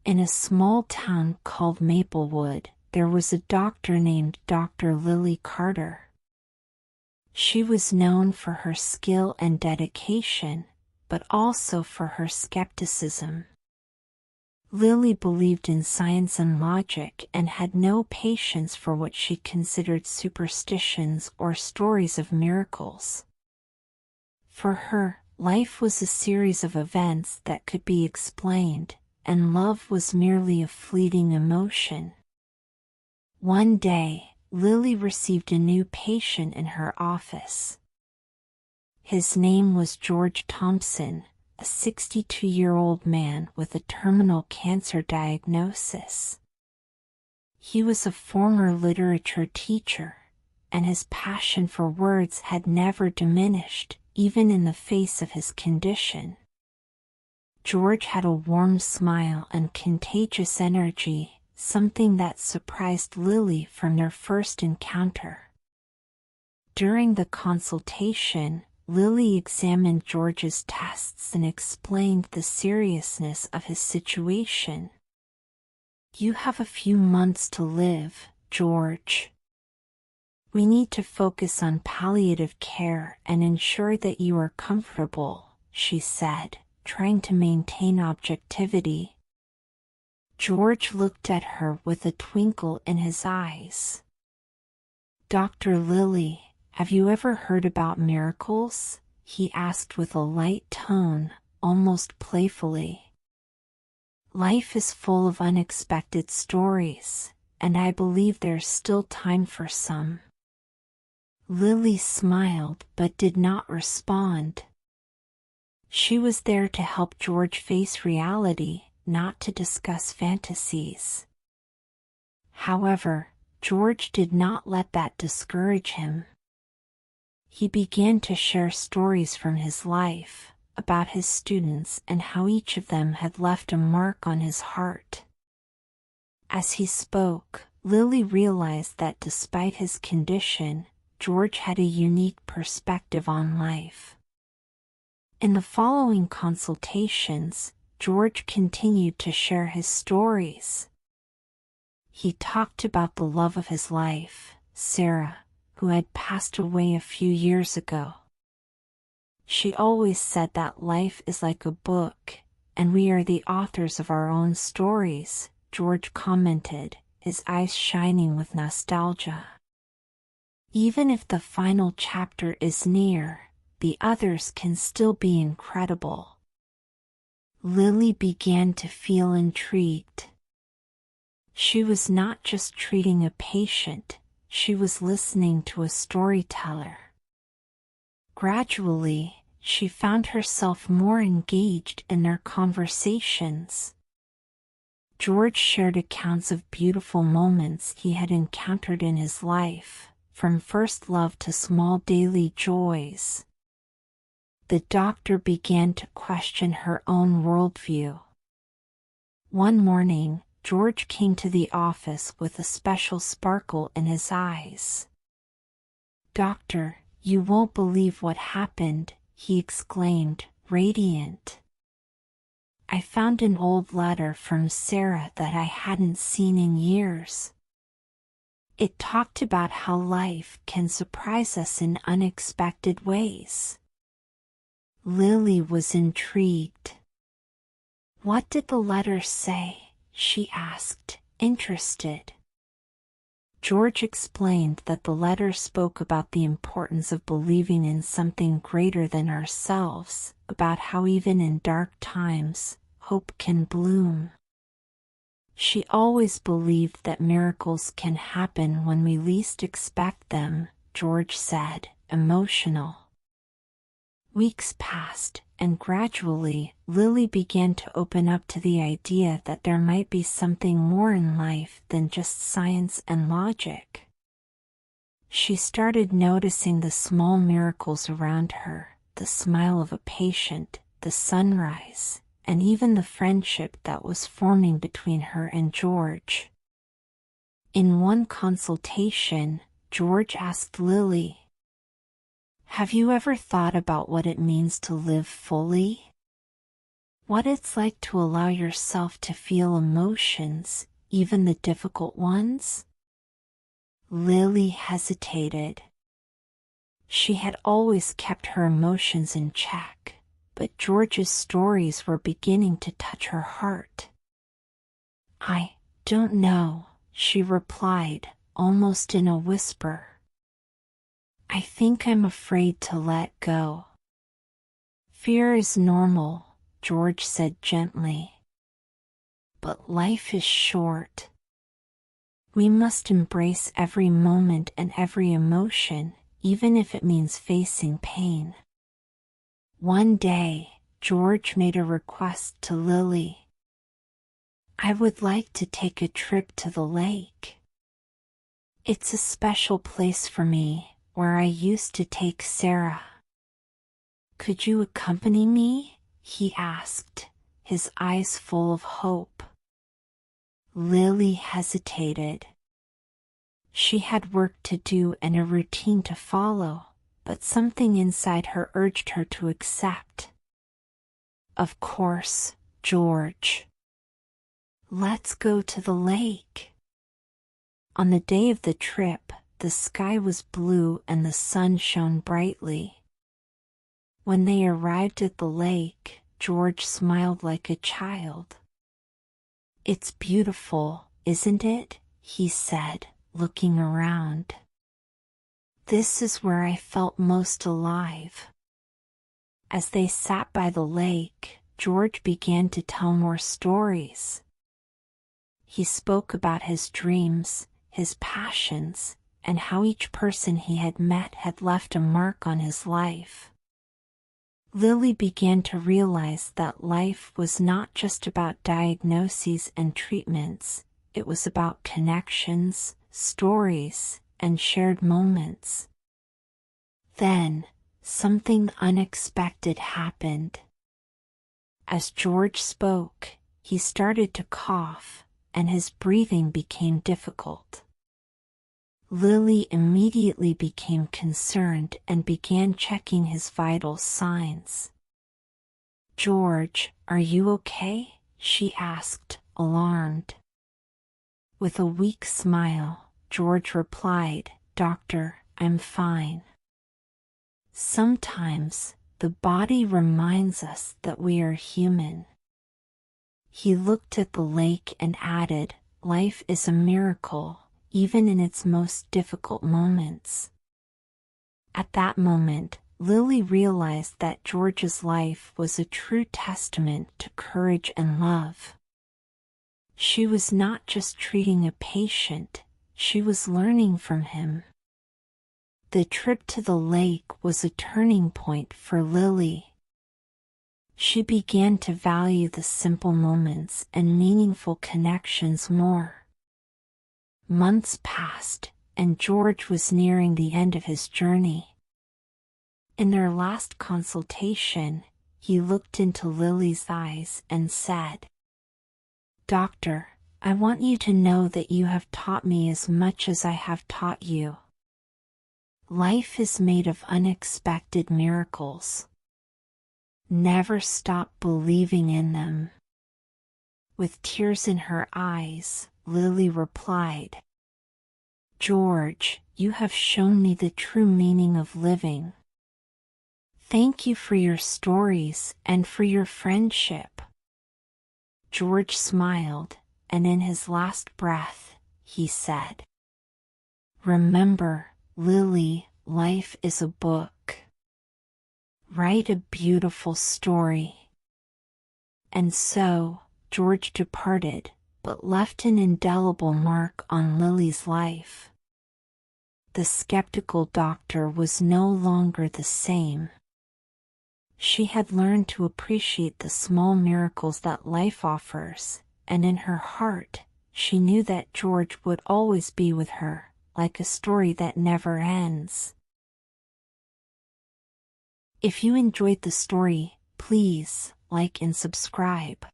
In a small town called Maplewood, there was a doctor named Dr. Lily Carter. She was known for her skill and dedication, but also for her skepticism. Lily believed in science and logic and had no patience for what she considered superstitions or stories of miracles. For her, life was a series of events that could be explained, and love was merely a fleeting emotion. One day, Lily received a new patient in her office. His name was George Thompson, a 62-year-old man with a terminal cancer diagnosis. He was a former literature teacher, and his passion for words had never diminished, even in the face of his condition. George had a warm smile and contagious energy, something that surprised Lily from their first encounter. During the consultation, Lily examined George's tests and explained the seriousness of his situation. "You have a few months to live, George. We need to focus on palliative care and ensure that you are comfortable," she said, trying to maintain objectivity. George looked at her with a twinkle in his eyes. "Dr. Lily, have you ever heard about miracles?" he asked with a light tone, almost playfully. "Life is full of unexpected stories, and I believe there's still time for some." Lily smiled but did not respond. She was there to help George face reality, not to discuss fantasies. However, George did not let that discourage him. He began to share stories from his life, about his students and how each of them had left a mark on his heart. As he spoke, Lily realized that despite his condition, George had a unique perspective on life. In the following consultations, George continued to share his stories. He talked about the love of his life, Sarah, who had passed away a few years ago. "She always said that life is like a book, and we are the authors of our own stories," George commented, his eyes shining with nostalgia. "Even if the final chapter is near, the others can still be incredible." Lily began to feel intrigued. She was not just treating a patient, she was listening to a storyteller. Gradually, she found herself more engaged in their conversations. George shared accounts of beautiful moments he had encountered in his life, from first love to small daily joys. The doctor began to question her own worldview. One morning, George came to the office with a special sparkle in his eyes. "Doctor, you won't believe what happened," he exclaimed, radiant. "I found an old letter from Sarah that I hadn't seen in years. It talked about how life can surprise us in unexpected ways." Lily was intrigued. "What did the letter say?" she asked, interested. George explained that the letter spoke about the importance of believing in something greater than ourselves, about how even in dark times, hope can bloom. "She always believed that miracles can happen when we least expect them," George said, emotional. Weeks passed, and gradually, Lily began to open up to the idea that there might be something more in life than just science and logic. She started noticing the small miracles around her, the smile of a patient, the sunrise, and even the friendship that was forming between her and George. In one consultation, George asked Lily, "Have you ever thought about what it means to live fully?" what it's like to allow yourself to feel emotions, even the difficult ones? Lily hesitated. She had always kept her emotions in check, but George's stories were beginning to touch her heart. "I don't know," she replied, almost in a whisper. "I think I'm afraid to let go." "Fear is normal," George said gently. "But life is short. We must embrace every moment and every emotion, even if it means facing pain." One day, George made a request to Lily. "I would like to take a trip to the lake. It's a special place for me, where I used to take Sarah. Could you accompany me?" he asked, his eyes full of hope. Lily hesitated. She had work to do and a routine to follow, but something inside her urged her to accept. "Of course, George. Let's go to the lake." On the day of the trip, the sky was blue and the sun shone brightly. When they arrived at the lake, George smiled like a child. "It's beautiful, isn't it?" he said, looking around. "This is where I felt most alive." As they sat by the lake, George began to tell more stories. He spoke about his dreams, his passions, and how each person he had met had left a mark on his life. Lily began to realize that life was not just about diagnoses and treatments, it was about connections, stories, and shared moments. Then, something unexpected happened. As George spoke, he started to cough, and his breathing became difficult. Lily immediately became concerned and began checking his vital signs. "George, are you okay?" she asked, alarmed. With a weak smile, George replied, "Doctor, I'm fine." Sometimes, the body reminds us that we are human. He looked at the lake and added, "Life is a miracle, even in its most difficult moments." At that moment, Lily realized that George's life was a true testament to courage and love. She was not just treating a patient, she was learning from him. The trip to the lake was a turning point for Lily. She began to value the simple moments and meaningful connections more. Months passed, and George was nearing the end of his journey. In their last consultation, he looked into Lily's eyes and said, "Doctor, I want you to know that you have taught me as much as I have taught you. Life is made of unexpected miracles. Never stop believing in them." With tears in her eyes, Lily replied, "George, you have shown me the true meaning of living. Thank you for your stories and for your friendship." George smiled, and in his last breath, he said, "Remember, Lily, life is a book. Write a beautiful story." And so, George departed, but left an indelible mark on Lily's life. The skeptical doctor was no longer the same. She had learned to appreciate the small miracles that life offers, and in her heart, she knew that George would always be with her, like a story that never ends. If you enjoyed the story, please like and subscribe.